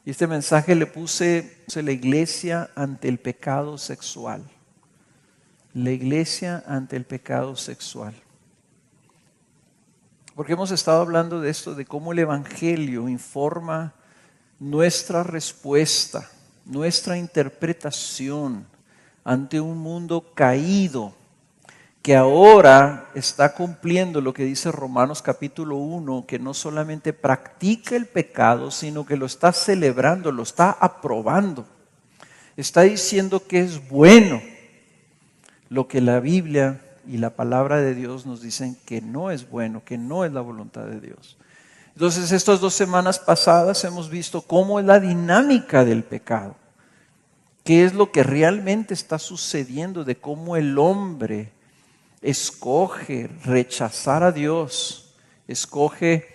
Y este mensaje le puse la iglesia ante el pecado sexual. La iglesia ante el pecado sexual. Porque hemos estado hablando de esto, de cómo el Evangelio informa nuestra respuesta, nuestra interpretación ante un mundo caído que ahora está cumpliendo lo que dice Romanos capítulo 1, que no solamente practica el pecado, sino que lo está celebrando, lo está aprobando. Está diciendo que es bueno lo que la Biblia y la palabra de Dios nos dicen que no es bueno, que no es la voluntad de Dios. Entonces, estas 2 semanas pasadas hemos visto cómo es la dinámica del pecado. ¿Qué es lo que realmente está sucediendo de cómo el hombre escoge rechazar a Dios, escoge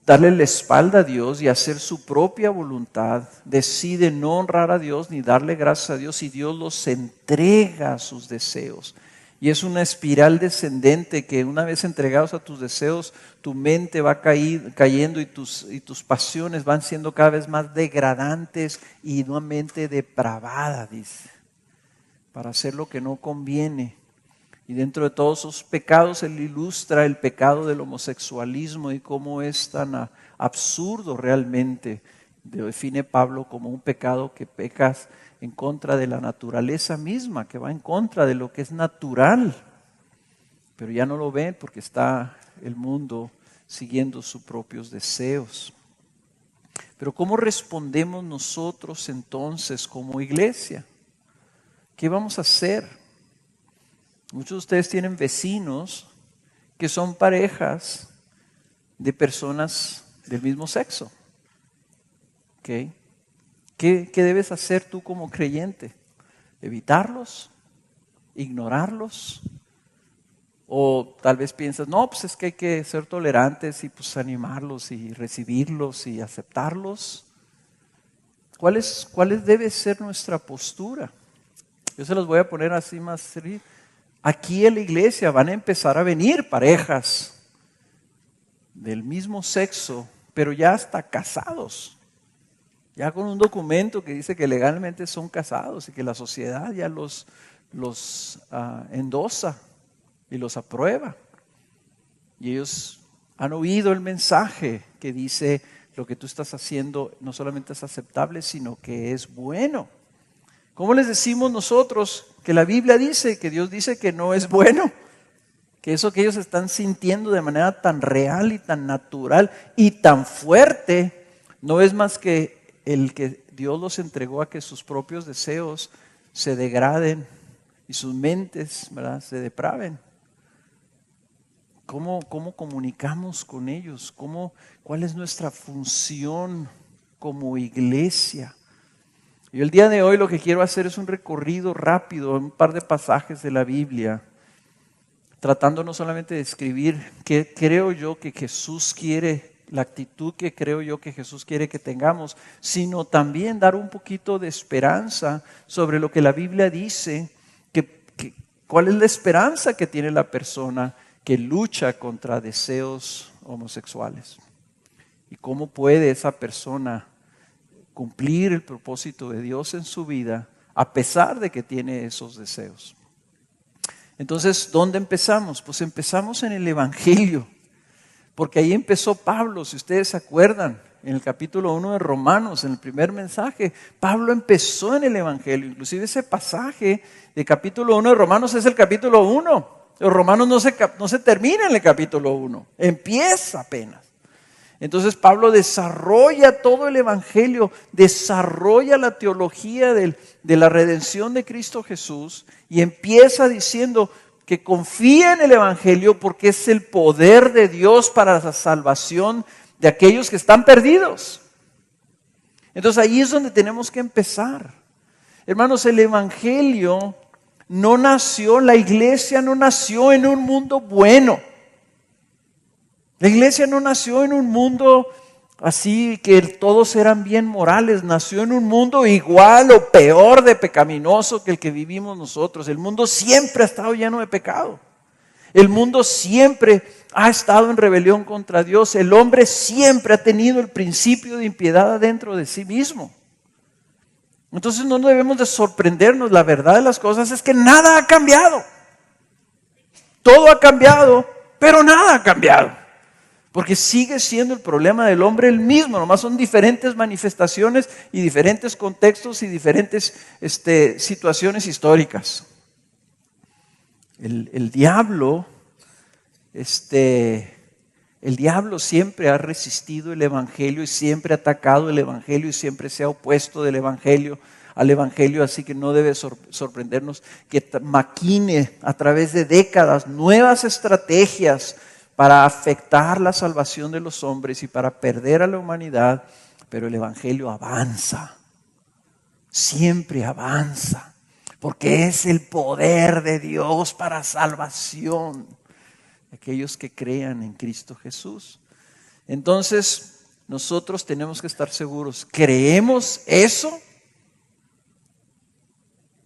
darle la espalda a Dios y hacer su propia voluntad, decide no honrar a Dios ni darle gracias a Dios y Dios los entrega a sus deseos. Y es una espiral descendente que una vez entregados a tus deseos, tu mente va cayendo y tus pasiones van siendo cada vez más degradantes y una mente depravada, dice, para hacer lo que no conviene. Y dentro de todos esos pecados él ilustra el pecado del homosexualismo y cómo es tan absurdo realmente. Lo define Pablo como un pecado que pecas en contra de la naturaleza misma, que va en contra de lo que es natural. Pero ya no lo ven porque está el mundo siguiendo sus propios deseos. Pero ¿cómo respondemos nosotros entonces como iglesia? ¿Qué vamos a hacer? Muchos de ustedes tienen vecinos que son parejas de personas del mismo sexo. ¿Okay? ¿Qué debes hacer tú como creyente? ¿Evitarlos? ¿Ignorarlos? O tal vez piensas, no, pues es que hay que ser tolerantes y pues animarlos y recibirlos y aceptarlos. ¿Cuál debe ser nuestra postura? Yo se los voy a poner así más serio. Aquí en la iglesia van a empezar a venir parejas del mismo sexo, pero ya hasta casados. Ya con un documento que dice que legalmente son casados y que la sociedad ya los endosa y los aprueba. Y ellos han oído el mensaje que dice lo que tú estás haciendo no solamente es aceptable, sino que es bueno. ¿Cómo les decimos nosotros que la Biblia dice, que Dios dice que no es bueno? Que eso que ellos están sintiendo de manera tan real y tan natural y tan fuerte, no es más que el que Dios los entregó a que sus propios deseos se degraden y sus mentes, ¿verdad?, se depraven. ¿Cómo comunicamos con ellos? ¿Cuál es nuestra función como iglesia? Y el día de hoy lo que quiero hacer es un recorrido rápido en un par de pasajes de la Biblia, tratando no solamente de describir qué creo yo que Jesús quiere, la actitud que creo yo que Jesús quiere que tengamos, sino también dar un poquito de esperanza sobre lo que la Biblia dice, cuál es la esperanza que tiene la persona que lucha contra deseos homosexuales y cómo puede esa persona cumplir el propósito de Dios en su vida a pesar de que tiene esos deseos. Entonces, ¿dónde empezamos? Pues empezamos en el Evangelio, porque ahí empezó Pablo, si ustedes se acuerdan, en el capítulo 1 de Romanos, en el primer mensaje, Pablo empezó en el Evangelio, inclusive ese pasaje de capítulo 1 de Romanos es el capítulo 1, los Romanos no se termina en el capítulo 1, empieza apenas. Entonces Pablo desarrolla todo el Evangelio, desarrolla la teología de la redención de Cristo Jesús y empieza diciendo que confía en el Evangelio porque es el poder de Dios para la salvación de aquellos que están perdidos. Entonces ahí es donde tenemos que empezar. Hermanos, el Evangelio no nació, la iglesia no nació en un mundo bueno. La iglesia no nació en un mundo así que todos eran bien morales, nació en un mundo igual o peor de pecaminoso que el que vivimos nosotros. El mundo siempre ha estado lleno de pecado. El mundo siempre ha estado en rebelión contra Dios. El hombre siempre ha tenido el principio de impiedad dentro de sí mismo. Entonces no debemos de sorprendernos. La verdad de las cosas es que nada ha cambiado. Todo ha cambiado, pero nada ha cambiado. Porque sigue siendo el problema del hombre el mismo. Nomás son diferentes manifestaciones y diferentes contextos y diferentes situaciones históricas. El diablo siempre ha resistido el evangelio y siempre ha atacado el evangelio y siempre se ha opuesto al evangelio, así que no debe sorprendernos que maquine a través de décadas nuevas estrategias para afectar la salvación de los hombres y para perder a la humanidad, pero el evangelio avanza, siempre avanza. Porque es el poder de Dios para salvación de aquellos que crean en Cristo Jesús. Entonces, nosotros tenemos que estar seguros. ¿Creemos eso?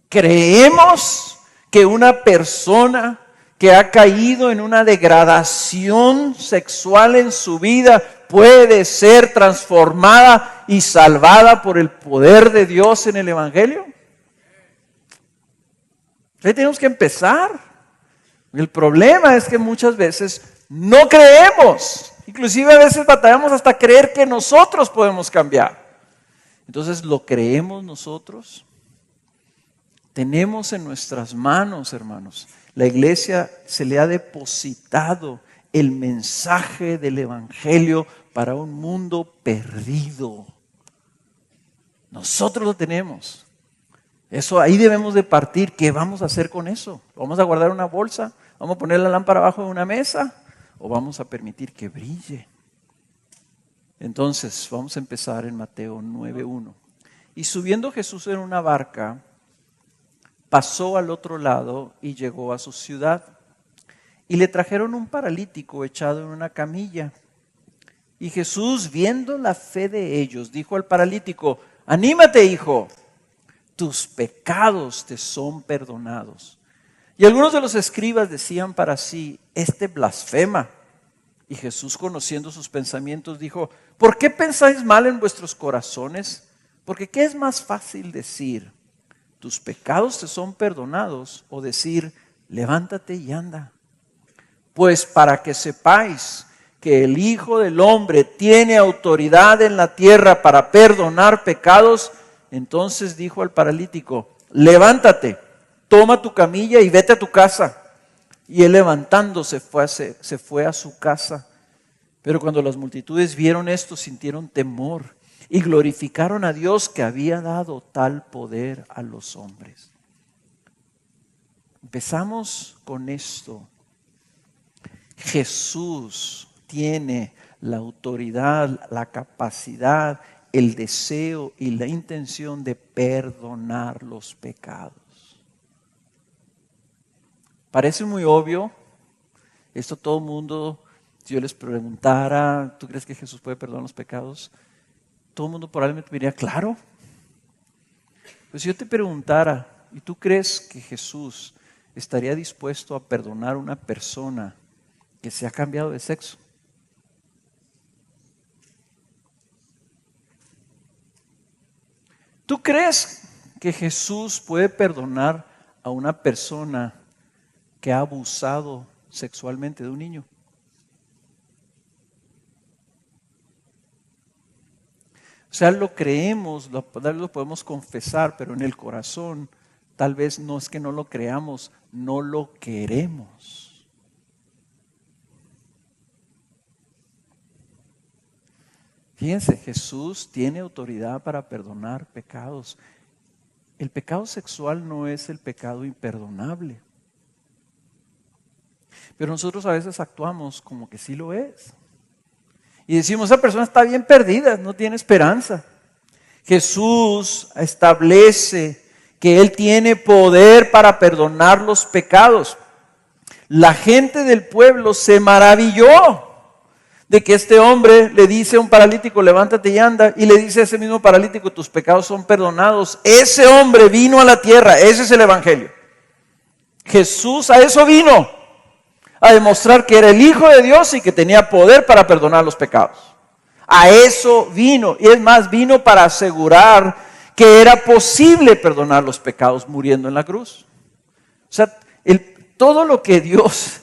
¿Creemos que una persona que ha caído en una degradación sexual en su vida puede ser transformada y salvada por el poder de Dios en el evangelio? Ahí tenemos que empezar. El problema es que muchas veces no creemos. Inclusive a veces batallamos hasta creer que nosotros podemos cambiar. Entonces, ¿lo creemos nosotros? Tenemos en nuestras manos, hermanos. La iglesia se le ha depositado el mensaje del evangelio para un mundo perdido. Nosotros lo tenemos. Eso ahí debemos de partir. ¿Qué vamos a hacer con eso? ¿Vamos a guardar una bolsa? ¿Vamos a poner la lámpara abajo de una mesa? ¿O vamos a permitir que brille? Entonces, vamos a empezar en Mateo 9:1. Y subiendo Jesús en una barca, pasó al otro lado y llegó a su ciudad. Y le trajeron un paralítico echado en una camilla. Y Jesús, viendo la fe de ellos, dijo al paralítico: «Anímate, hijo, tus pecados te son perdonados». Y algunos de los escribas decían para sí: «Este blasfema». Y Jesús, conociendo sus pensamientos, dijo: «¿Por qué pensáis mal en vuestros corazones? Porque ¿qué es más fácil decir: tus pecados te son perdonados, o decir: levántate y anda? Pues para que sepáis que el Hijo del Hombre tiene autoridad en la tierra para perdonar pecados». Entonces dijo al paralítico: «Levántate, toma tu camilla y vete a tu casa». Y él, levantándose, se fue a su casa. Pero cuando las multitudes vieron esto, sintieron temor y glorificaron a Dios, que había dado tal poder a los hombres. Empezamos con esto. Jesús tiene la autoridad, la capacidad, el deseo y la intención de perdonar los pecados. Parece muy obvio. Esto todo el mundo, si yo les preguntara: ¿tú crees que Jesús puede perdonar los pecados? Todo el mundo probablemente me diría: claro. Pues si yo te preguntara: ¿y tú crees que Jesús estaría dispuesto a perdonar a una persona que se ha cambiado de sexo? ¿Tú crees que Jesús puede perdonar a una persona que ha abusado sexualmente de un niño? O sea, lo creemos, lo podemos confesar, pero en el corazón tal vez no es que no lo creamos, no lo queremos. Fíjense, Jesús tiene autoridad para perdonar pecados. El pecado sexual no es el pecado imperdonable. Pero nosotros a veces actuamos como que sí lo es. Y decimos: esa persona está bien perdida, no tiene esperanza. Jesús establece que Él tiene poder para perdonar los pecados. La gente del pueblo se maravilló de que este hombre le dice a un paralítico: levántate y anda. Y le dice a ese mismo paralítico: tus pecados son perdonados. Ese hombre vino a la tierra, ese es el evangelio. Jesús a eso vino, a demostrar que era el Hijo de Dios y que tenía poder para perdonar los pecados. A eso vino, y es más, vino para asegurar que era posible perdonar los pecados muriendo en la cruz. O sea, todo lo que Dios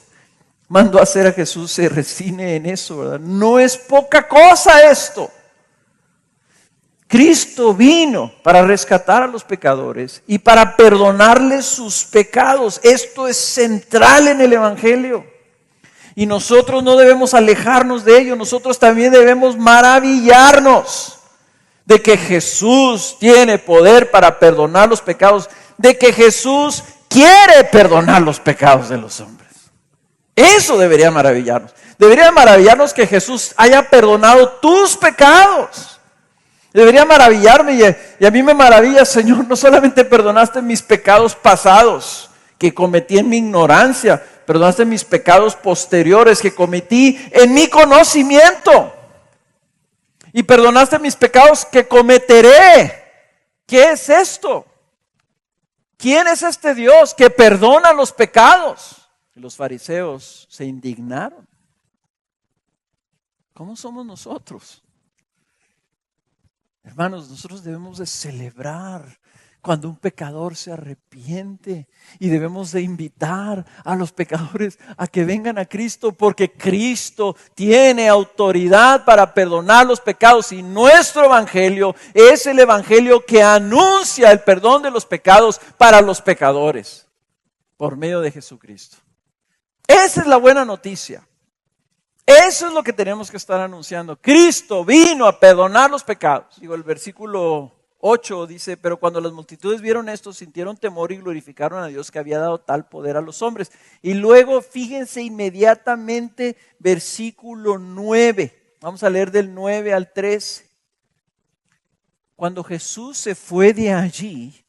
mandó a hacer a Jesús se resine en eso, ¿verdad? No es poca cosa esto. Cristo vino para rescatar a los pecadores y para perdonarles sus pecados. Esto es central en el Evangelio. Y nosotros no debemos alejarnos de ello. Nosotros también debemos maravillarnos de que Jesús tiene poder para perdonar los pecados, de que Jesús quiere perdonar los pecados de los hombres. Eso debería maravillarnos. Debería maravillarnos que Jesús haya perdonado tus pecados. Debería maravillarme y a mí me maravilla, Señor, no solamente perdonaste mis pecados pasados que cometí en mi ignorancia, perdonaste mis pecados posteriores que cometí en mi conocimiento y perdonaste mis pecados que cometeré. ¿Qué es esto? ¿Quién es este Dios que perdona los pecados? Y los fariseos se indignaron. ¿Cómo somos nosotros? Hermanos, nosotros debemos de celebrar cuando un pecador se arrepiente y debemos de invitar a los pecadores a que vengan a Cristo porque Cristo tiene autoridad para perdonar los pecados y nuestro evangelio es el evangelio que anuncia el perdón de los pecados para los pecadores por medio de Jesucristo. Esa es la buena noticia. Eso es lo que tenemos que estar anunciando. Cristo vino a perdonar los pecados. Digo, el versículo 8 dice, pero cuando las multitudes vieron esto, sintieron temor y glorificaron a Dios que había dado tal poder a los hombres. Y luego, fíjense inmediatamente, versículo 9. Vamos a leer del 9 al 13. Cuando Jesús se fue de allí,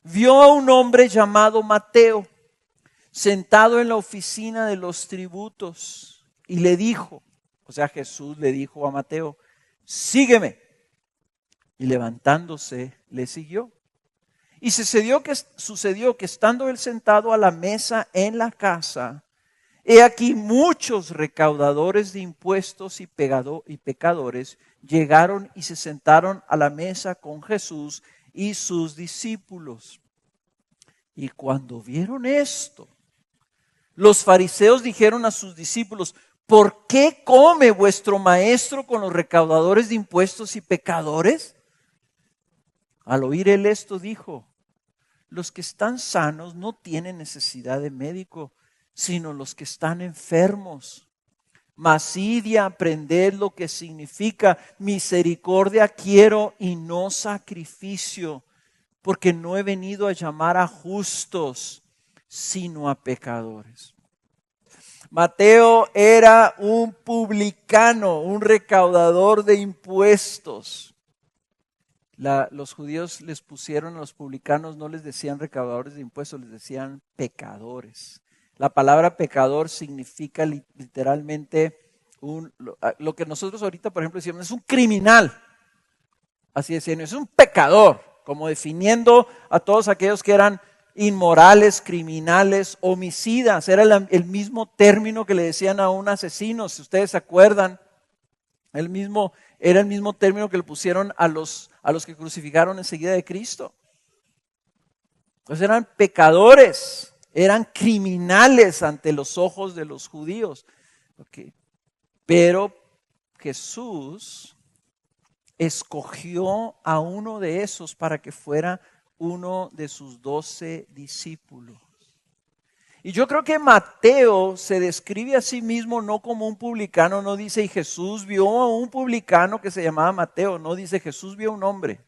vio a un hombre llamado Mateo, sentado en la oficina de los tributos. Y le dijo, o sea, Jesús le dijo a Mateo, sígueme. Y levantándose, le siguió. Y sucedió que estando él sentado a la mesa en la casa, he aquí muchos recaudadores de impuestos y pecadores llegaron y se sentaron a la mesa con Jesús y sus discípulos. Y cuando vieron esto, los fariseos dijeron a sus discípulos, ¿por qué come vuestro maestro con los recaudadores de impuestos y pecadores? Al oír él esto dijo, los que están sanos no tienen necesidad de médico, sino los que están enfermos. Mas id y aprended lo que significa misericordia quiero y no sacrificio, porque no he venido a llamar a justos, sino a pecadores. Mateo era un publicano, un recaudador de impuestos. Los judíos les pusieron a los publicanos, no les decían recaudadores de impuestos, les decían pecadores. La palabra pecador significa literalmente lo que nosotros ahorita, por ejemplo, decimos, es un criminal. Así decían, es un pecador, como definiendo a todos aquellos que eran inmorales, criminales, homicidas. Era el mismo término que le decían a un asesino, si ustedes se acuerdan. Era el mismo término que le pusieron a los que crucificaron enseguida de Cristo. Entonces eran pecadores, eran criminales ante los ojos de los judíos. Okay. Pero Jesús escogió a uno de esos para que fuera uno de sus 12 discípulos. Y yo creo que Mateo se describe a sí mismo no como un publicano, no dice, y Jesús vio a un publicano que se llamaba Mateo, no dice, Jesús vio a un hombre.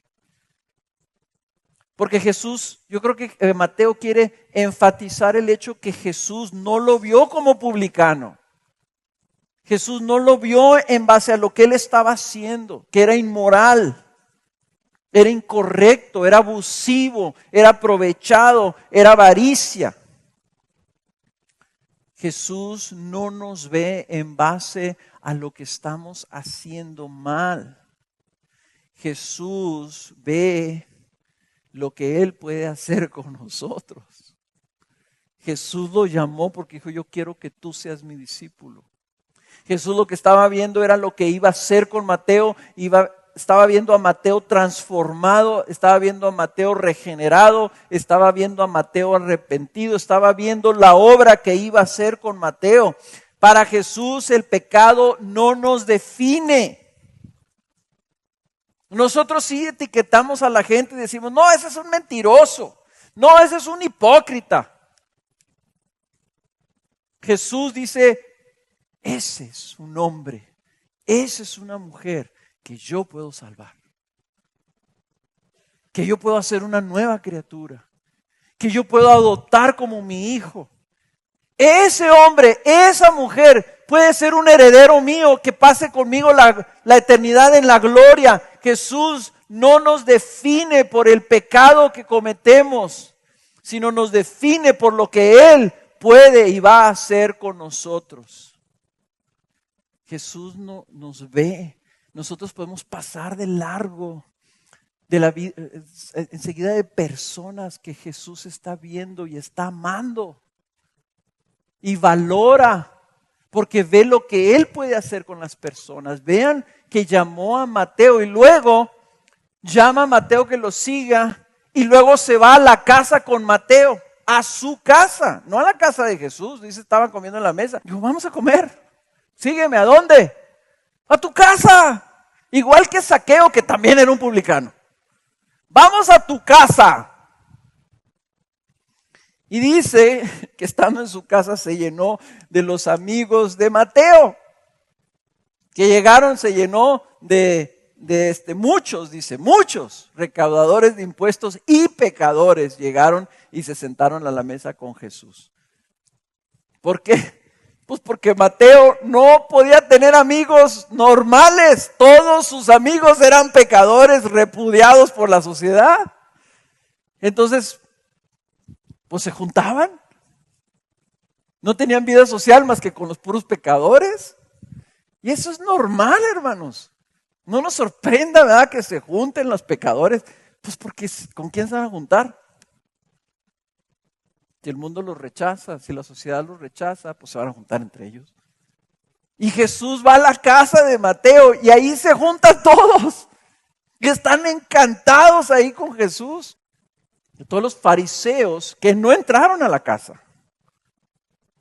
Porque yo creo que Mateo quiere enfatizar el hecho que Jesús no lo vio como publicano. Jesús no lo vio en base a lo que él estaba haciendo, que era inmoral. Era incorrecto, era abusivo, era aprovechado, era avaricia. Jesús no nos ve en base a lo que estamos haciendo mal. Jesús ve lo que Él puede hacer con nosotros. Jesús lo llamó porque dijo, yo quiero que tú seas mi discípulo. Jesús lo que estaba viendo era lo que iba a hacer con Mateo. Estaba viendo a Mateo transformado, estaba viendo a Mateo regenerado, estaba viendo a Mateo arrepentido, estaba viendo la obra que iba a hacer con Mateo. Para Jesús el pecado no nos define. Nosotros sí etiquetamos a la gente y decimos, no, ese es un mentiroso, no, ese es un hipócrita. Jesús dice, ese es un hombre, esa es una mujer que yo puedo salvar, que yo puedo hacer una nueva criatura, que yo puedo adoptar como mi hijo. Ese hombre, esa mujer puede ser un heredero mío que pase conmigo la eternidad en la gloria. Jesús no nos define por el pecado que cometemos, sino nos define por lo que Él puede y va a hacer con nosotros. Jesús no nos ve. Nosotros podemos pasar de largo de la vida, enseguida de personas que Jesús está viendo y está amando. Y valora, porque ve lo que Él puede hacer con las personas. Vean que llamó a Mateo y luego llama a Mateo que lo siga y luego se va a la casa con Mateo, a su casa, no a la casa de Jesús. Dice, estaban comiendo en la mesa. Dijo, vamos a comer, sígueme, ¿a dónde? A tu casa. Igual que Zaqueo, que también era un publicano. Vamos a tu casa. Y dice que estando en su casa se llenó de los amigos de Mateo. Que llegaron, se llenó de muchos, dice, muchos recaudadores de impuestos y pecadores llegaron y se sentaron a la mesa con Jesús. ¿Por qué? Pues porque Mateo no podía tener amigos normales. Todos sus amigos eran pecadores repudiados por la sociedad. Entonces, pues se juntaban. No tenían vida social más que con los puros pecadores. Y eso es normal, hermanos. No nos sorprenda, ¿verdad?, que se junten los pecadores. Pues porque ¿con quién se van a juntar? Si el mundo los rechaza, si la sociedad los rechaza, pues se van a juntar entre ellos. Y Jesús va a la casa de Mateo y ahí se juntan todos. Y están encantados ahí con Jesús. De todos los fariseos que no entraron a la casa.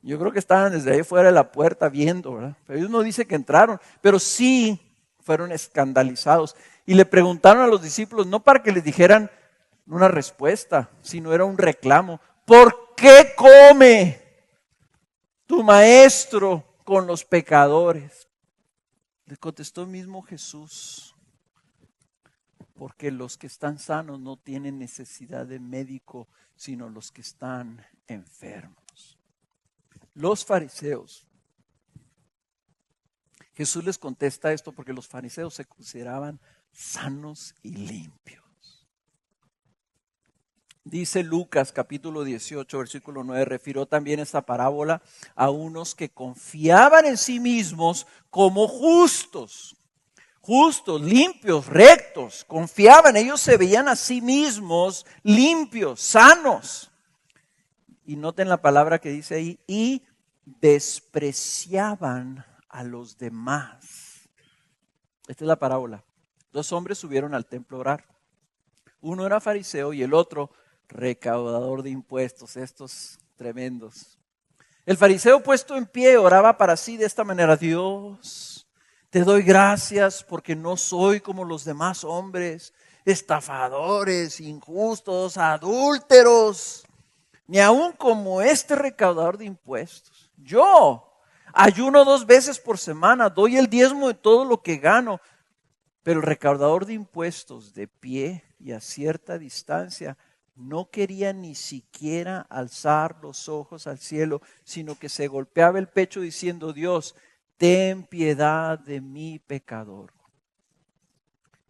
Yo creo que estaban desde ahí fuera de la puerta viendo, ¿verdad? Pero ellos no dicen que entraron, pero sí fueron escandalizados. Y le preguntaron a los discípulos, no para que les dijeran una respuesta, sino era un reclamo. ¿Por qué come tu maestro con los pecadores? Le contestó mismo Jesús. Porque los que están sanos no tienen necesidad de médico, sino los que están enfermos. Los fariseos. Jesús les contesta esto porque los fariseos se consideraban sanos y limpios. Dice Lucas capítulo 18, versículo 9, refirió también esta parábola a unos que confiaban en sí mismos como justos. Justos, limpios, rectos, confiaban, ellos se veían a sí mismos limpios, sanos. Y noten la palabra que dice ahí, y despreciaban a los demás. Esta es la parábola. Dos hombres subieron al templo a orar. Uno era fariseo y el otro recaudador de impuestos, estos tremendos. El fariseo puesto en pie oraba para sí de esta manera, Dios, te doy gracias porque no soy como los demás hombres, estafadores, injustos, adúlteros, ni aun como este recaudador de impuestos. Yo ayuno 2 veces por semana, doy el diezmo de todo lo que gano, pero el recaudador de impuestos de pie y a cierta distancia no quería ni siquiera alzar los ojos al cielo, sino que se golpeaba el pecho diciendo, Dios, ten piedad de mí, pecador.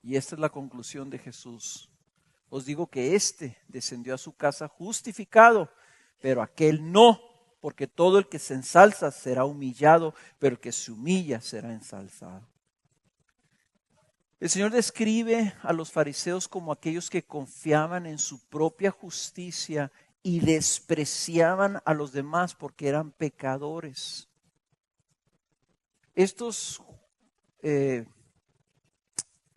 Y esta es la conclusión de Jesús. Os digo que éste descendió a su casa justificado, pero aquel no, porque todo el que se ensalza será humillado, pero el que se humilla será ensalzado. El Señor describe a los fariseos como aquellos que confiaban en su propia justicia y despreciaban a los demás porque eran pecadores. Estos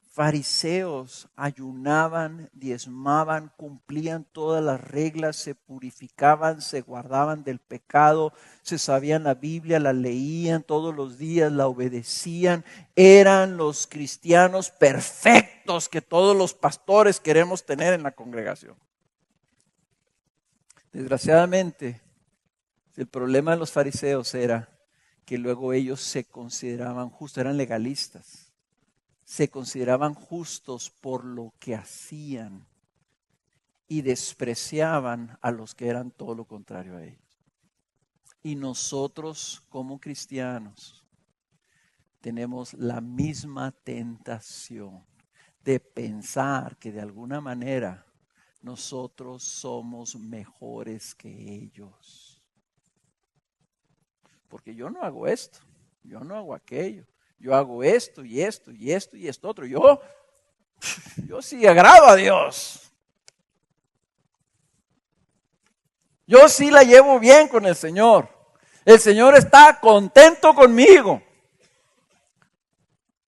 fariseos ayunaban, diezmaban, cumplían todas las reglas, se purificaban, se guardaban del pecado, se sabían la Biblia, la leían todos los días, la obedecían. Eran los cristianos perfectos que todos los pastores queremos tener en la congregación. Desgraciadamente, el problema de los fariseos era que luego ellos se consideraban justos, eran legalistas. Se consideraban justos por lo que hacían y despreciaban a los que eran todo lo contrario a ellos. Y nosotros como cristianos tenemos la misma tentación de pensar que de alguna manera nosotros somos mejores que ellos. Porque yo no hago esto, yo no hago aquello. Yo hago esto y esto y esto y esto otro. Yo sí agrado a Dios. Yo sí la llevo bien con el Señor. El Señor está contento conmigo.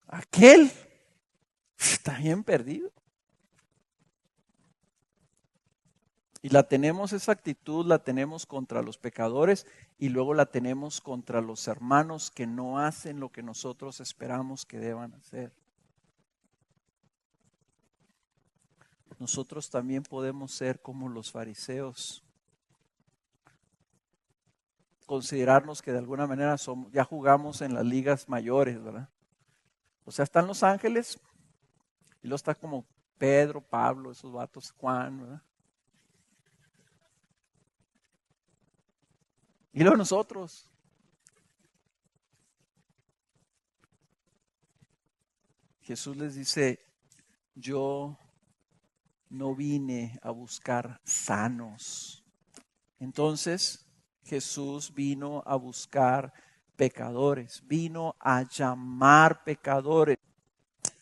Aquel está bien perdido. Y esa actitud la tenemos contra los pecadores y luego la tenemos contra los hermanos que no hacen lo que nosotros esperamos que deban hacer. Nosotros también podemos ser como los fariseos. Considerarnos que de alguna manera ya jugamos en las ligas mayores, ¿verdad? O sea, están los ángeles y luego está como Pedro, Pablo, esos vatos, Juan, ¿verdad? Y luego nosotros. Jesús les dice, yo no vine a buscar sanos. Entonces Jesús vino a buscar pecadores, vino a llamar pecadores.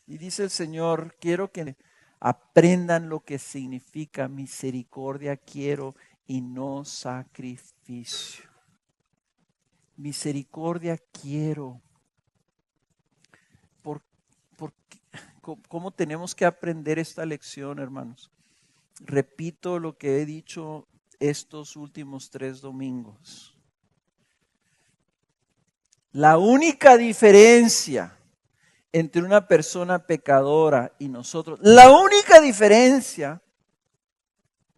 Y dice el Señor, quiero que aprendan lo que significa misericordia quiero y no sacrificio. Misericordia quiero. ¿Cómo tenemos que aprender esta lección, hermanos? Repito lo que he dicho estos últimos 3 domingos. La única diferencia entre una persona pecadora y nosotros, la única diferencia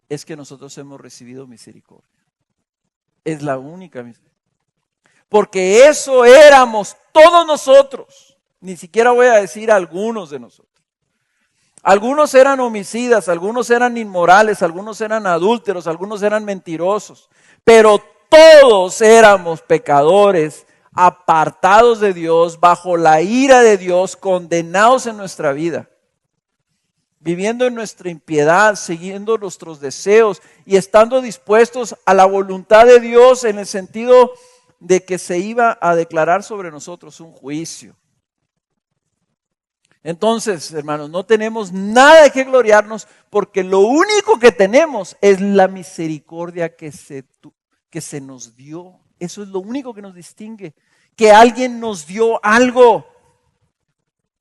es que nosotros hemos recibido misericordia. Es la única misericordia. Porque eso éramos todos nosotros. Ni siquiera voy a decir algunos de nosotros. Algunos eran homicidas, algunos eran inmorales, algunos eran adúlteros, algunos eran mentirosos. Pero todos éramos pecadores, apartados de Dios, bajo la ira de Dios, condenados en nuestra vida. Viviendo en nuestra impiedad, siguiendo nuestros deseos y estando dispuestos a la voluntad de Dios en el sentido de que se iba a declarar sobre nosotros un juicio. Entonces, hermanos, no tenemos nada de qué gloriarnos porque lo único que tenemos es la misericordia que se nos dio. Eso es lo único que nos distingue, que alguien nos dio algo.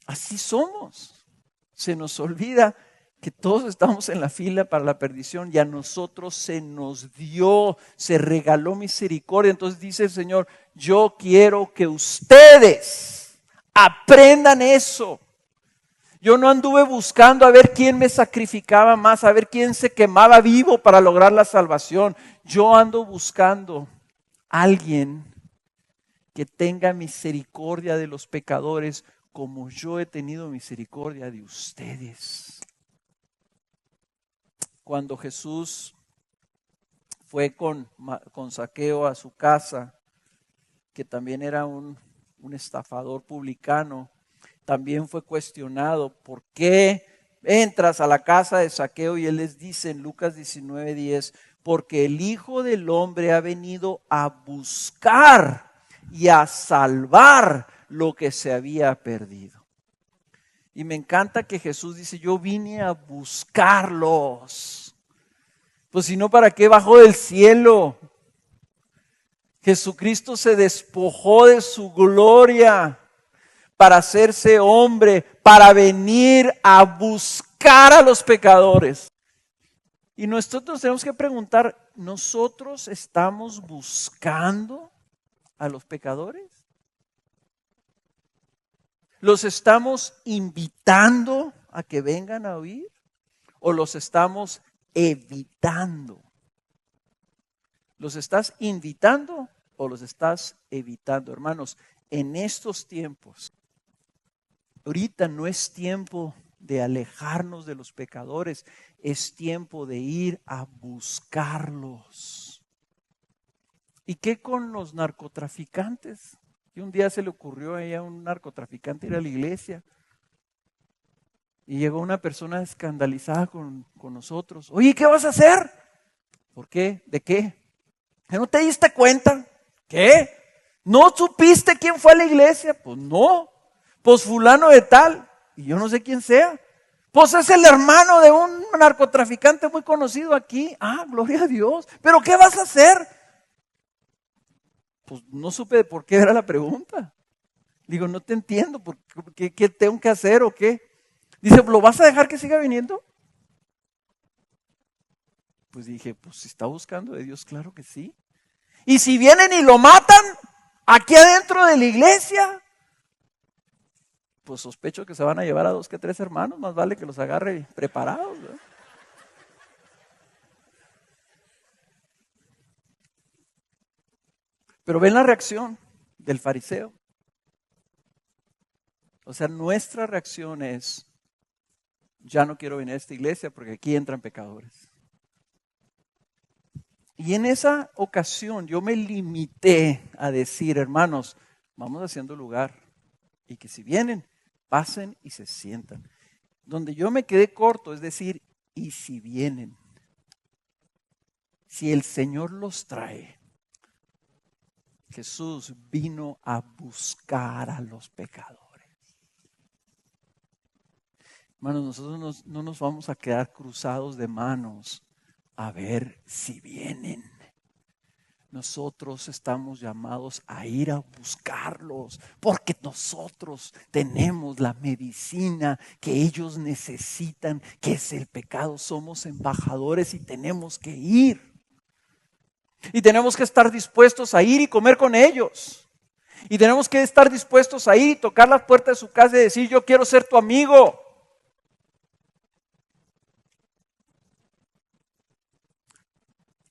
Así somos. Se nos olvida que todos estamos en la fila para la perdición y a nosotros se nos dio, se regaló misericordia. Entonces dice el Señor, yo quiero que ustedes aprendan eso. Yo no anduve buscando a ver quién me sacrificaba más, a ver quién se quemaba vivo para lograr la salvación. Yo ando buscando a alguien que tenga misericordia de los pecadores como yo he tenido misericordia de ustedes. Cuando Jesús fue con Zaqueo a su casa, que también era un estafador publicano, también fue cuestionado, ¿por qué entras a la casa de Zaqueo? Y él les dice en Lucas 19:10, porque el Hijo del Hombre ha venido a buscar y a salvar lo que se había perdido. Y me encanta que Jesús dice, yo vine a buscarlos. Pues si no, ¿para qué bajó del cielo? Jesucristo se despojó de su gloria para hacerse hombre, para venir a buscar a los pecadores. Y nosotros tenemos que preguntar, ¿nosotros estamos buscando a los pecadores? ¿Los estamos invitando a que vengan a oír? ¿O los estamos evitando? ¿Los estás invitando o los estás evitando? Hermanos, en estos tiempos, ahorita no es tiempo de alejarnos de los pecadores, es tiempo de ir a buscarlos. ¿Y qué con los narcotraficantes? Y un día se le ocurrió a un narcotraficante ir a la iglesia. Y llegó una persona escandalizada con nosotros. Oye, ¿qué vas a hacer? ¿Por qué? ¿De qué? ¿Que no te diste cuenta? ¿Qué? ¿No supiste quién fue a la iglesia? Pues no. Pues fulano de tal. Y yo no sé quién sea. Pues es el hermano de un narcotraficante muy conocido aquí. Ah, gloria a Dios. ¿Pero qué vas a hacer? Pues no supe de por qué era la pregunta. Digo, no te entiendo. ¿Qué tengo que hacer o qué? Dice, ¿lo vas a dejar que siga viniendo? Pues dije, pues si está buscando de Dios, claro que sí. Y si vienen y lo matan aquí adentro de la iglesia, pues sospecho que se van a llevar a 2 que 3 hermanos, más vale que los agarre preparados, ¿verdad? Pero ven la reacción del fariseo. O sea, nuestra reacción es, ya no quiero venir a esta iglesia porque aquí entran pecadores. Y en esa ocasión yo me limité a decir, hermanos, vamos haciendo lugar y que si vienen, pasen y se sientan. Donde yo me quedé corto es decir, y si vienen, si el Señor los trae, Jesús vino a buscar a los pecadores. Hermanos, nosotros no nos vamos a quedar cruzados de manos a ver si vienen. Nosotros estamos llamados a ir a buscarlos porque nosotros tenemos la medicina que ellos necesitan, que es el pecado. Somos embajadores y tenemos que ir. Y tenemos que estar dispuestos a ir y comer con ellos. Y tenemos que estar dispuestos a ir y tocar la puerta de su casa y decir, yo quiero ser tu amigo.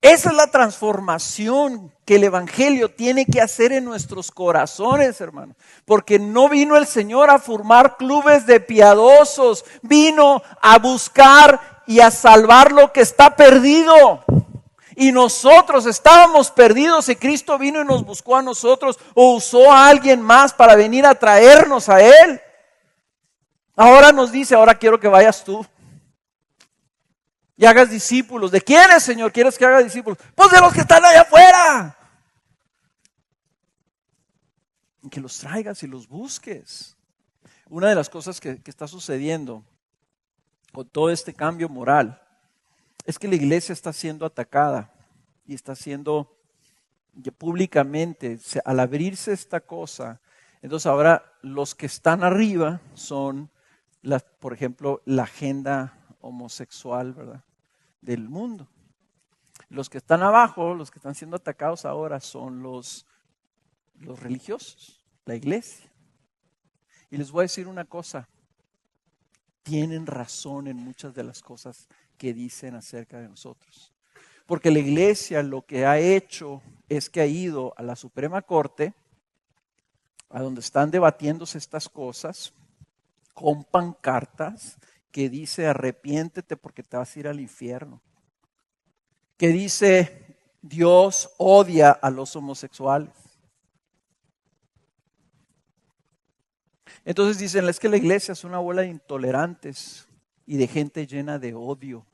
Esa es la transformación que el Evangelio tiene que hacer en nuestros corazones, hermanos. Porque no vino el Señor a formar clubes de piadosos, vino a buscar y a salvar lo que está perdido. Y nosotros estábamos perdidos y Cristo vino y nos buscó a nosotros o usó a alguien más para venir a traernos a Él. Ahora nos dice, ahora quiero que vayas tú. Y hagas discípulos. ¿De quiénes, Señor, quieres que haga discípulos? Pues de los que están allá afuera. Y que los traigas y los busques. Una de las cosas que está sucediendo con todo este cambio moral es que la iglesia está siendo atacada y está siendo públicamente, al abrirse esta cosa, entonces ahora los que están arriba son, por ejemplo, la agenda homosexual, ¿verdad?, del mundo. Los que están abajo, los que están siendo atacados ahora son los religiosos, la iglesia. Y les voy a decir una cosa, tienen razón en muchas de las cosas que dicen acerca de nosotros. Porque la iglesia lo que ha hecho es que ha ido a la Suprema Corte, a donde están debatiéndose estas cosas, con pancartas que dice arrepiéntete porque te vas a ir al infierno. Que dice Dios odia a los homosexuales. Entonces dicen, es que la iglesia es una bola de intolerantes y de gente llena de odio.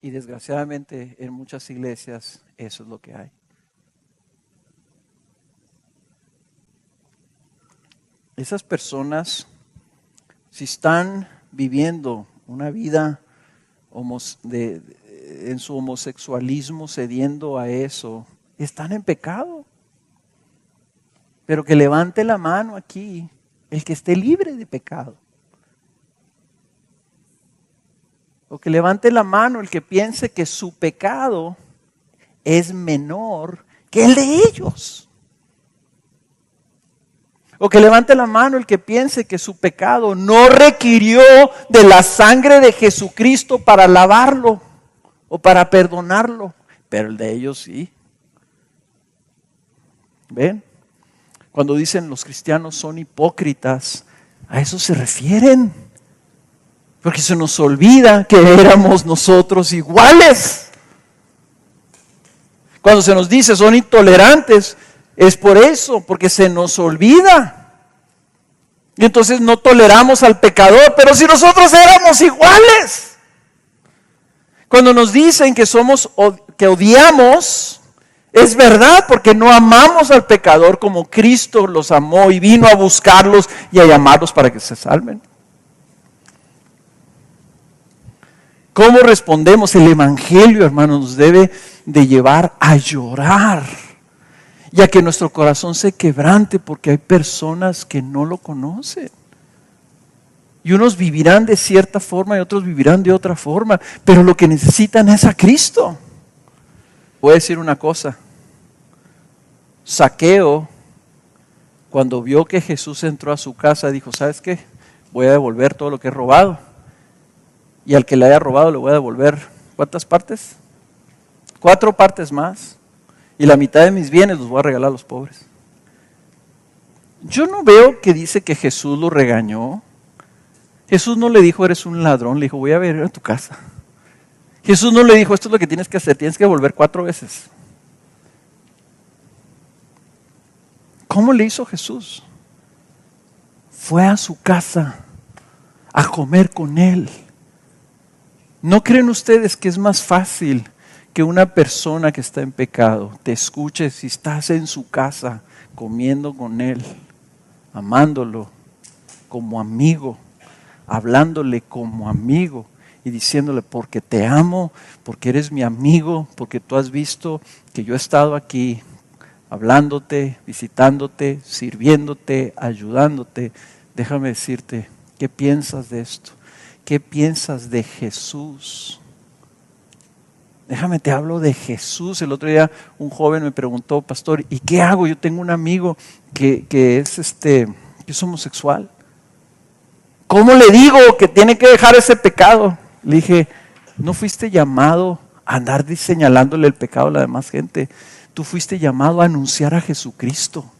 Y desgraciadamente en muchas iglesias eso es lo que hay. Esas personas, si están viviendo una vida en su homosexualismo cediendo a eso, están en pecado. Pero que levante la mano aquí el que esté libre de pecado. O que levante la mano el que piense que su pecado es menor que el de ellos. O que levante la mano el que piense que su pecado no requirió de la sangre de Jesucristo para lavarlo o para perdonarlo, pero el de ellos sí. ¿Ven? Cuando dicen los cristianos son hipócritas, a eso se refieren. Porque se nos olvida que éramos nosotros iguales. Cuando se nos dice son intolerantes, es por eso, porque se nos olvida. Y entonces no toleramos al pecador, pero si nosotros éramos iguales. Cuando nos dicen que que odiamos, es verdad, porque no amamos al pecador como Cristo los amó y vino a buscarlos y a llamarlos para que se salven. ¿Cómo respondemos? El Evangelio, hermanos, nos debe de llevar a llorar y a que nuestro corazón se quebrante porque hay personas que no lo conocen. Y unos vivirán de cierta forma y otros vivirán de otra forma, pero lo que necesitan es a Cristo. Voy a decir una cosa. Zaqueo, cuando vio que Jesús entró a su casa, dijo, ¿sabes qué? Voy a devolver todo lo que he robado. Y al que le haya robado le voy a devolver, ¿cuántas partes? 4 partes más. Y la mitad de mis bienes los voy a regalar a los pobres. Yo no veo que dice que Jesús lo regañó. Jesús no le dijo, eres un ladrón. Le dijo, voy a ver a tu casa. Jesús no le dijo, esto es lo que tienes que hacer, tienes que devolver 4 veces. ¿Cómo le hizo Jesús? Fue a su casa a comer con él. ¿No creen ustedes que es más fácil que una persona que está en pecado te escuche si estás en su casa comiendo con él, amándolo como amigo, hablándole como amigo y diciéndole porque te amo, porque eres mi amigo, porque tú has visto que yo he estado aquí hablándote, visitándote, sirviéndote, ayudándote? Déjame decirte, ¿qué piensas de esto? ¿Qué piensas de Jesús? Déjame te hablo de Jesús. El otro día un joven me preguntó, pastor, ¿y qué hago? Yo tengo un amigo que es homosexual. ¿Cómo le digo que tiene que dejar ese pecado? Le dije, ¿no fuiste llamado a andar señalándole el pecado a la demás gente? Tú fuiste llamado a anunciar a Jesucristo.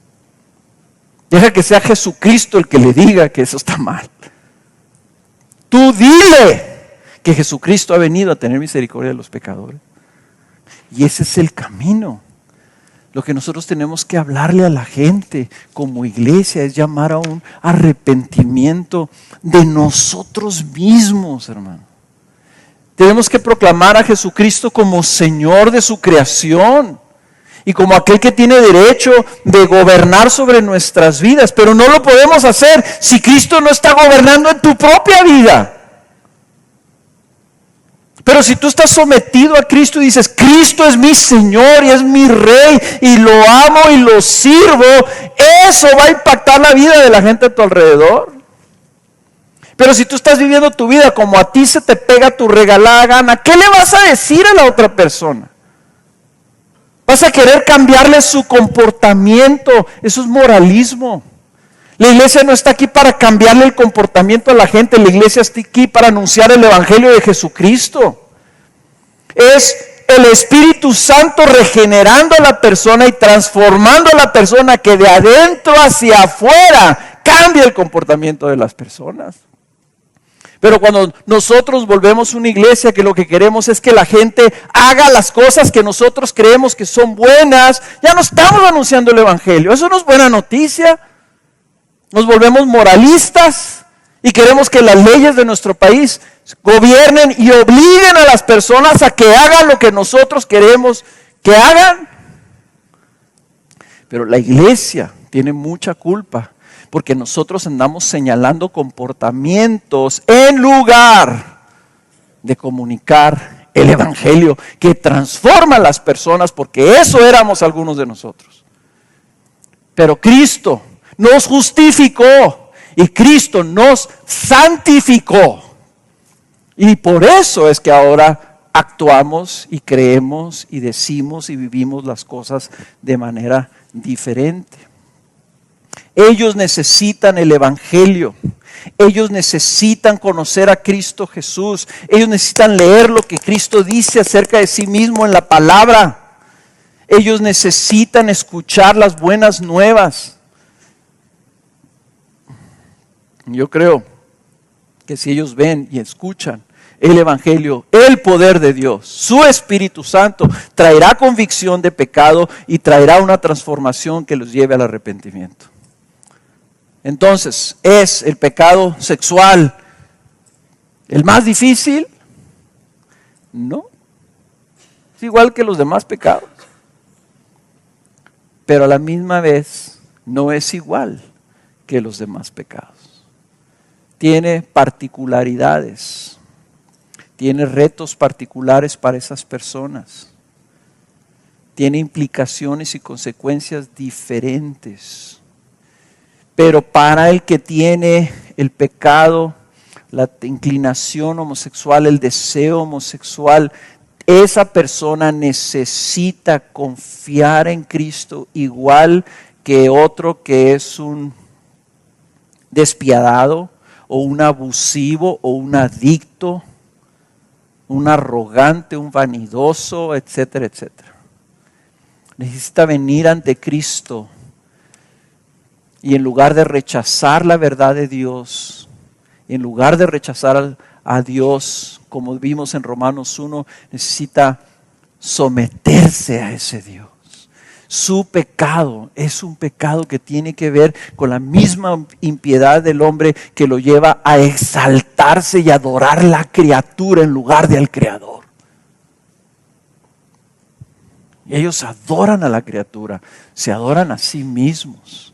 Deja que sea Jesucristo el que le diga que eso está mal. Tú dile que Jesucristo ha venido a tener misericordia de los pecadores. Y ese es el camino. Lo que nosotros tenemos que hablarle a la gente como iglesia es llamar a un arrepentimiento de nosotros mismos, hermano. Tenemos que proclamar a Jesucristo como Señor de su creación y como aquel que tiene derecho de gobernar sobre nuestras vidas. Pero no lo podemos hacer si Cristo no está gobernando en tu propia vida. Pero si tú estás sometido a Cristo y dices, Cristo es mi Señor y es mi Rey y lo amo y lo sirvo, eso va a impactar la vida de la gente a tu alrededor. Pero si tú estás viviendo tu vida como a ti se te pega tu regalada gana, ¿qué le vas a decir a la otra persona? Vas a querer cambiarle su comportamiento. Eso es moralismo. La iglesia no está aquí para cambiarle el comportamiento a la gente. La iglesia está aquí para anunciar el Evangelio de Jesucristo. Es el Espíritu Santo regenerando a la persona y transformando a la persona que de adentro hacia afuera cambia el comportamiento de las personas. Pero cuando nosotros volvemos una iglesia que lo que queremos es que la gente haga las cosas que nosotros creemos que son buenas, ya no estamos anunciando el Evangelio. Eso no es buena noticia. Nos volvemos moralistas y queremos que las leyes de nuestro país gobiernen y obliguen a las personas a que hagan lo que nosotros queremos que hagan. Pero la iglesia tiene mucha culpa porque nosotros andamos señalando comportamientos en lugar de comunicar el evangelio que transforma a las personas, porque eso éramos algunos de nosotros. Pero Cristo nos justificó y Cristo nos santificó. Y por eso es que ahora actuamos y creemos y decimos y vivimos las cosas de manera diferente. Ellos necesitan el evangelio. Ellos necesitan conocer a Cristo Jesús. Ellos necesitan leer lo que Cristo dice acerca de sí mismo en la palabra. Ellos necesitan escuchar las buenas nuevas. Yo creo que si ellos ven y escuchan el evangelio, el poder de Dios, su Espíritu Santo traerá convicción de pecado y traerá una transformación que los lleve al arrepentimiento. Entonces, ¿es el pecado sexual el más difícil? No. Es igual que los demás pecados. Pero a la misma vez no es igual que los demás pecados. Tiene particularidades. Tiene retos particulares para esas personas. Tiene implicaciones y consecuencias diferentes. Pero para el que tiene el pecado, la inclinación homosexual, el deseo homosexual, esa persona necesita confiar en Cristo igual que otro que es un despiadado o un abusivo o un adicto, un arrogante, un vanidoso, etcétera, etcétera. Necesita venir ante Cristo. Y en lugar de rechazar la verdad de Dios, en lugar de rechazar a Dios, como vimos en Romanos 1, necesita someterse a ese Dios. Su pecado es un pecado que tiene que ver con la misma impiedad del hombre que lo lleva a exaltarse y adorar la criatura en lugar de al Creador. Y ellos adoran a la criatura, se adoran a sí mismos.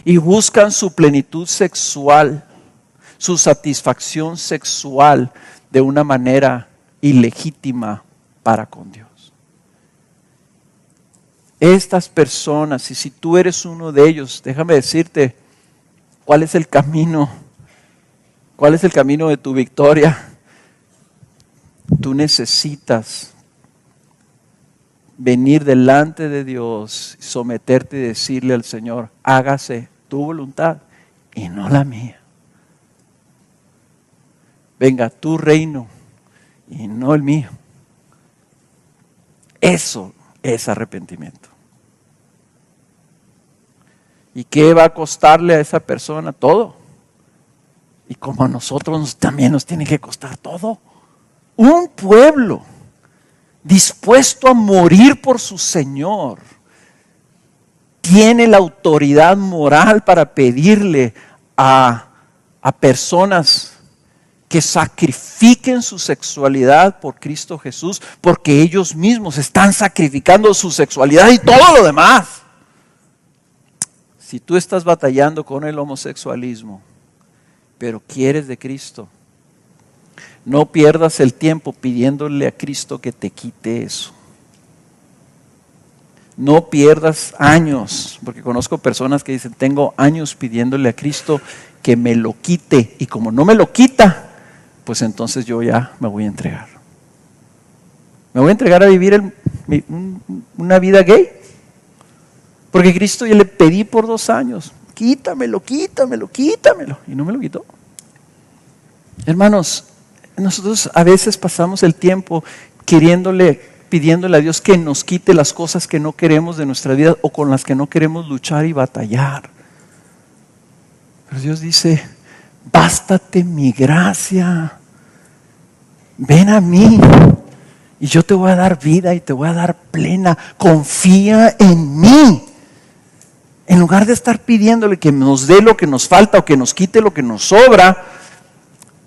Y buscan su plenitud sexual, su satisfacción sexual de una manera ilegítima para con Dios. Estas personas, y si tú eres uno de ellos, déjame decirte cuál es el camino de tu victoria. Tú necesitas venir delante de Dios, someterte y decirle al Señor, hágase tu voluntad y no la mía. Venga tu reino y no el mío. Eso es arrepentimiento. ¿Y qué va a costarle a esa persona? Todo. Y como a nosotros también nos tiene que costar todo. Un pueblo dispuesto a morir por su Señor tiene la autoridad moral para pedirle a personas que sacrifiquen su sexualidad por Cristo Jesús, porque ellos mismos están sacrificando su sexualidad y todo lo demás. Si tú estás batallando con el homosexualismo, pero quieres de Cristo, no pierdas el tiempo pidiéndole a Cristo que te quite eso. No pierdas años, porque conozco personas que dicen, tengo años pidiéndole a Cristo que me lo quite, y como no me lo quita, pues entonces yo ya me voy a entregar. Me voy a entregar a vivir una vida gay, porque Cristo yo le pedí por 2 años, quítamelo, y no me lo quitó. Hermanos, nosotros a veces pasamos el tiempo pidiéndole a Dios que nos quite las cosas que no queremos de nuestra vida o con las que no queremos luchar y batallar. Pero Dios dice, bástate mi gracia, ven a mí y yo te voy a dar vida y te voy a dar plena, confía en mí. En lugar de estar pidiéndole que nos dé lo que nos falta o que nos quite lo que nos sobra,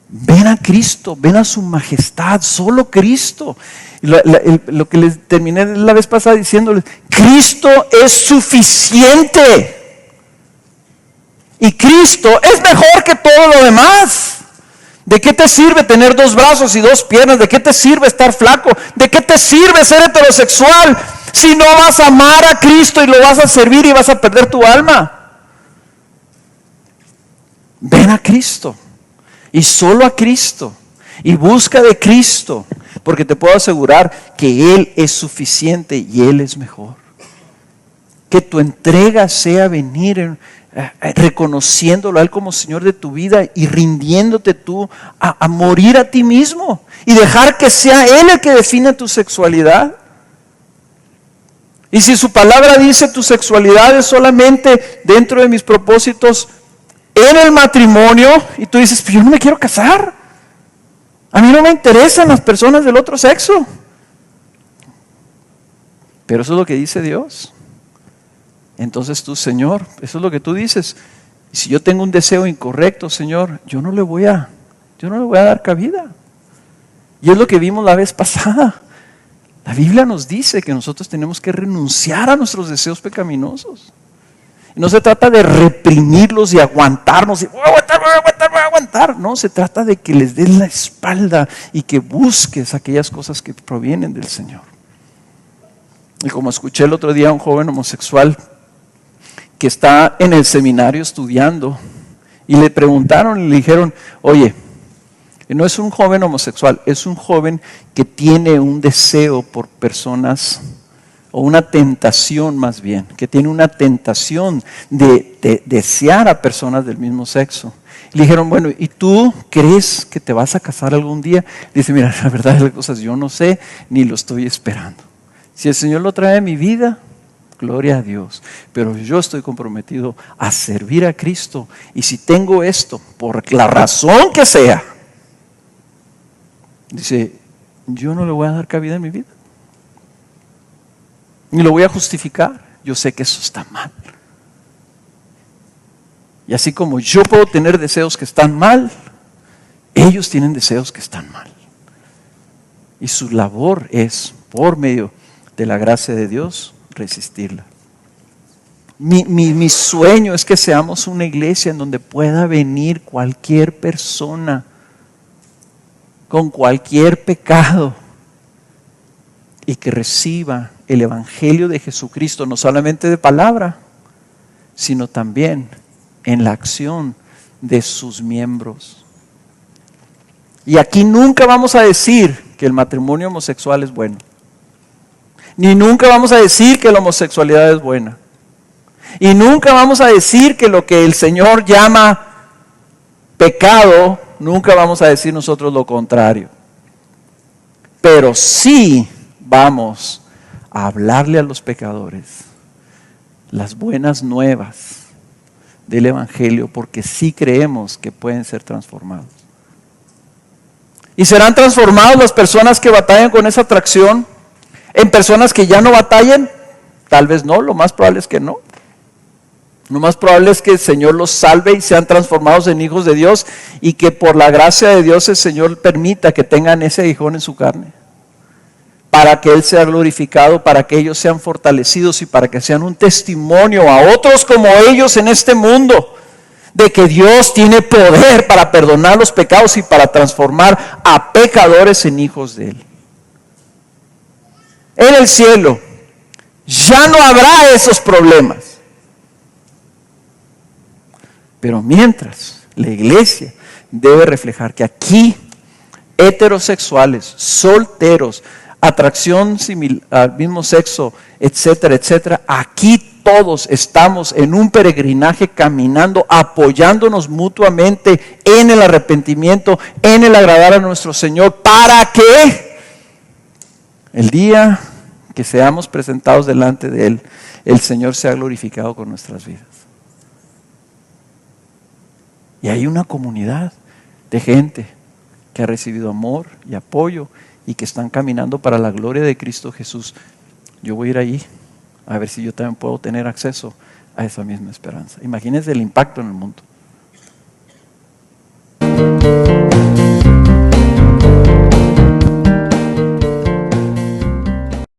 ven a Cristo, ven a su majestad, solo Cristo. Lo que les terminé la vez pasada diciéndoles, Cristo es suficiente. Y Cristo es mejor que todo lo demás. ¿De qué te sirve tener 2 brazos y 2 piernas? ¿De qué te sirve estar flaco? ¿De qué te sirve ser heterosexual si no vas a amar a Cristo y lo vas a servir y vas a perder tu alma? Ven a Cristo y solo a Cristo y busca de Cristo, porque te puedo asegurar que Él es suficiente y Él es mejor. Que tu entrega sea venir reconociéndolo a Él como Señor de tu vida y rindiéndote tú a morir a ti mismo y dejar que sea Él el que defina tu sexualidad. Y si su palabra dice tu sexualidad es solamente dentro de mis propósitos en el matrimonio, y tú dices, pero yo no me quiero casar, a mí no me interesan las personas del otro sexo, pero eso es lo que dice Dios. Entonces tú, Señor, eso es lo que tú dices. Y si yo tengo un deseo incorrecto, Señor, yo no le voy a dar cabida. Y es lo que vimos la vez pasada. La Biblia nos dice que nosotros tenemos que renunciar a nuestros deseos pecaminosos. Y no se trata de reprimirlos y aguantarnos y voy a aguantar. No, se trata de que les des la espalda y que busques aquellas cosas que provienen del Señor. Y como escuché el otro día a un joven homosexual que está en el seminario estudiando y le preguntaron y le dijeron, oye, no es un joven homosexual, es un joven que tiene un deseo por personas, o una tentación más bien, que tiene una tentación de desear a personas del mismo sexo. Le dijeron, bueno, ¿y tú crees que te vas a casar algún día? Dice, mira, la verdad de las cosas yo no sé, ni lo estoy esperando. Si el Señor lo trae a mi vida, gloria a Dios, pero yo estoy comprometido a servir a Cristo, y si tengo esto, por la razón que sea, dice, yo no le voy a dar cabida en mi vida, ni lo voy a justificar. Yo sé que eso está mal, y así como yo puedo tener deseos que están mal, ellos tienen deseos que están mal, y su labor es, por medio de la gracia de Dios, resistirla. Mi sueño es que seamos una iglesia en donde pueda venir cualquier persona con cualquier pecado y que reciba el evangelio de Jesucristo, no solamente de palabra, sino también en la acción de sus miembros. Y aquí nunca vamos a decir que el matrimonio homosexual es bueno, ni nunca vamos a decir que la homosexualidad es buena, y nunca vamos a decir que lo que el Señor llama pecado, nunca vamos a decir nosotros lo contrario. Pero sí vamos a hablarle a los pecadores las buenas nuevas del evangelio, porque sí creemos que pueden ser transformados. ¿Y serán transformados las personas que batallan con esa atracción en personas que ya no batallen? Tal vez no, lo más probable es que no. Lo más probable es que el Señor los salve y sean transformados en hijos de Dios, y que por la gracia de Dios el Señor permita que tengan ese aguijón en su carne, para que Él sea glorificado, para que ellos sean fortalecidos y para que sean un testimonio a otros como ellos en este mundo, de que Dios tiene poder para perdonar los pecados y para transformar a pecadores en hijos de Él. En el cielo ya no habrá esos problemas. Pero mientras, la iglesia debe reflejar que aquí heterosexuales, solteros, atracción al mismo sexo, etcétera, etcétera, aquí todos estamos en un peregrinaje caminando, apoyándonos mutuamente en el arrepentimiento, en el agradar a nuestro Señor, para que el día que seamos presentados delante de Él, el Señor sea glorificado con nuestras vidas. Y hay una comunidad de gente que ha recibido amor y apoyo y que están caminando para la gloria de Cristo Jesús. Yo voy a ir allí a ver si yo también puedo tener acceso a esa misma esperanza. Imagínense el impacto en el mundo.